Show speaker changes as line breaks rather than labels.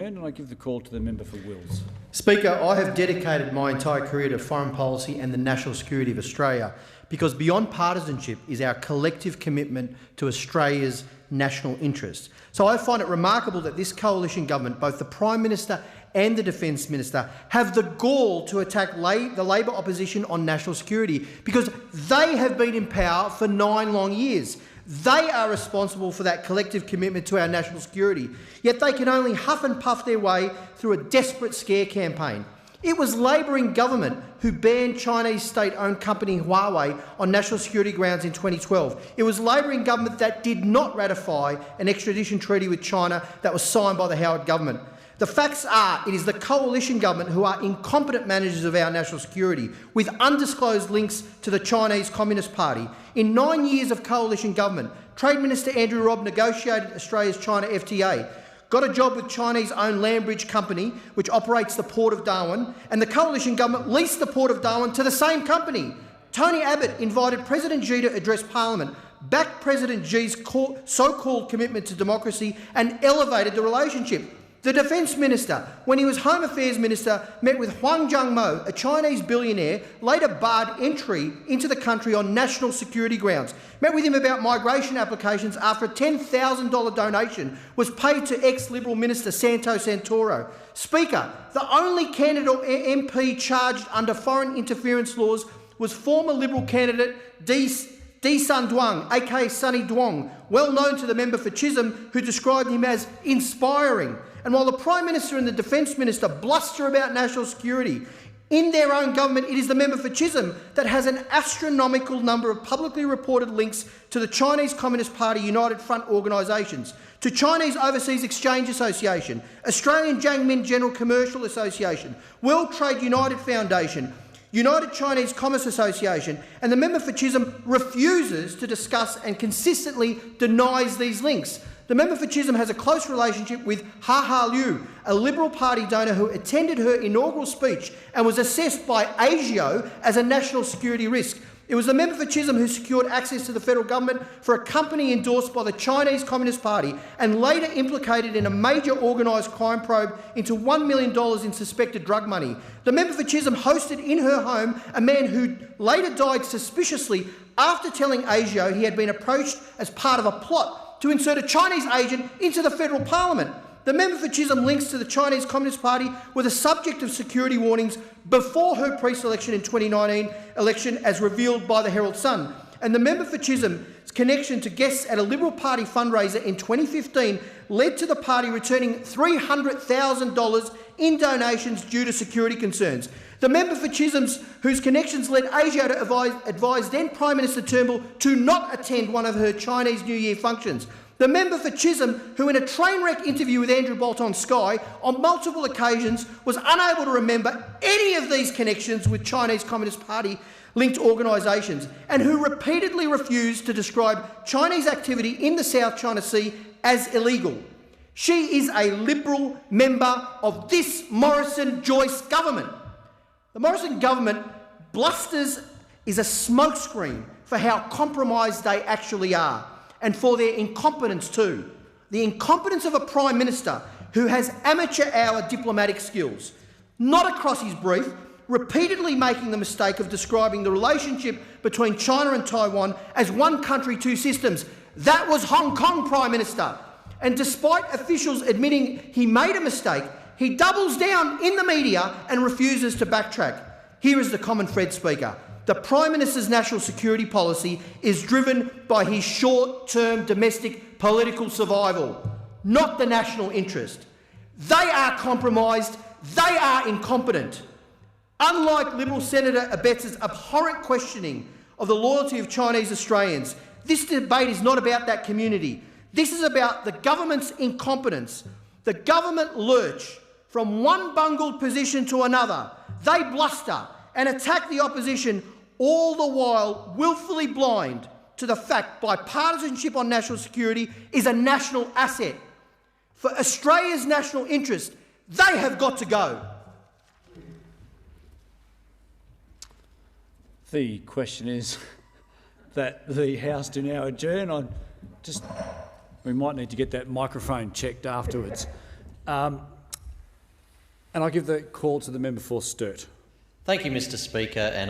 And I give the call to the member for Wills.
Speaker, I have dedicated my entire career to foreign policy and the national security of Australia because beyond partisanship is our collective commitment to Australia's national interests. So I find it remarkable that this coalition government, both the Prime Minister and the Defence Minister, have the gall to attack the Labor opposition on national security because they have been in power for 9 long years. They are responsible for that collective commitment to our national security, yet they can only huff and puff their way through a desperate scare campaign. It was Labor in government who banned Chinese state-owned company Huawei on national security grounds in 2012. It was Labor in government that did not ratify an extradition treaty with China that was signed by the Howard government. The facts are it is the coalition government who are incompetent managers of our national security, with undisclosed links to the Chinese Communist Party. In 9 years of coalition government, Trade Minister Andrew Robb negotiated Australia's China FTA, got a job with Chinese-owned Landbridge Company, which operates the Port of Darwin, and the coalition government leased the Port of Darwin to the same company. Tony Abbott invited President Xi to address Parliament, backed President Xi's so-called commitment to democracy and elevated the relationship. The Defence Minister, when he was Home Affairs Minister, met with Huang Zhangmo, a Chinese billionaire, later barred entry into the country on national security grounds. Met with him about migration applications after a $10,000 donation was paid to ex-Liberal Minister Santo Santoro. Speaker, the only candidate or MP charged under foreign interference laws was former Liberal candidate Di Sun Duong, aka Sunny Duong, well known to the member for Chisholm, who described him as inspiring. And while the Prime Minister and the Defence Minister bluster about national security, in their own government it is the member for Chisholm that has an astronomical number of publicly reported links to the Chinese Communist Party United Front organisations, to Chinese Overseas Exchange Association, Australian Jiangmin General Commercial Association, World Trade United Foundation, United Chinese Commerce Association, and the member for Chisholm refuses to discuss and consistently denies these links. The member for Chisholm has a close relationship with Ha Liu, a Liberal Party donor who attended her inaugural speech and was assessed by ASIO as a national security risk. It was the member for Chisholm who secured access to the federal government for a company endorsed by the Chinese Communist Party and later implicated in a major organised crime probe into $1 million in suspected drug money. The member for Chisholm hosted in her home a man who later died suspiciously after telling ASIO he had been approached as part of a plot to insert a Chinese agent into the federal parliament. The member for Chisholm links to the Chinese Communist Party were the subject of security warnings before her pre-selection in 2019 election, as revealed by the Herald Sun. And the member for Chisholm's connection to guests at a Liberal Party fundraiser in 2015 led to the party returning $300,000 in donations due to security concerns. The member for Chisholm's, whose connections led ASIO to advise then Prime Minister Turnbull to not attend one of her Chinese New Year functions. The member for Chisholm, who in a train wreck interview with Andrew Bolt on Sky on multiple occasions was unable to remember any of these connections with Chinese Communist Party linked organisations, and who repeatedly refused to describe Chinese activity in the South China Sea as illegal. She is a Liberal member of this Morrison-Joyce government. The Morrison government blusters is a smokescreen for how compromised they actually are, and for their incompetence too. The incompetence of a Prime Minister who has amateur-hour diplomatic skills, not across his brief, repeatedly making the mistake of describing the relationship between China and Taiwan as one country, two systems. That was Hong Kong, Prime Minister. And despite officials admitting he made a mistake, he doubles down in the media and refuses to backtrack. Here is the common thread, Speaker. The Prime Minister's national security policy is driven by his short-term domestic political survival, not the national interest. They are compromised. They are incompetent. Unlike Liberal Senator Abetts's abhorrent questioning of the loyalty of Chinese Australians, this debate is not about that community. This is about the government's incompetence. The government lurch from one bungled position to another. They bluster and attack the opposition, all the while wilfully blind to the fact bipartisanship on national security is a national asset. For Australia's national interest, they have got to go.
The question is that the House do now adjourn. We might need to get that microphone checked afterwards. And I give the call to the member for Sturt.
Thank you, Mr Speaker, and I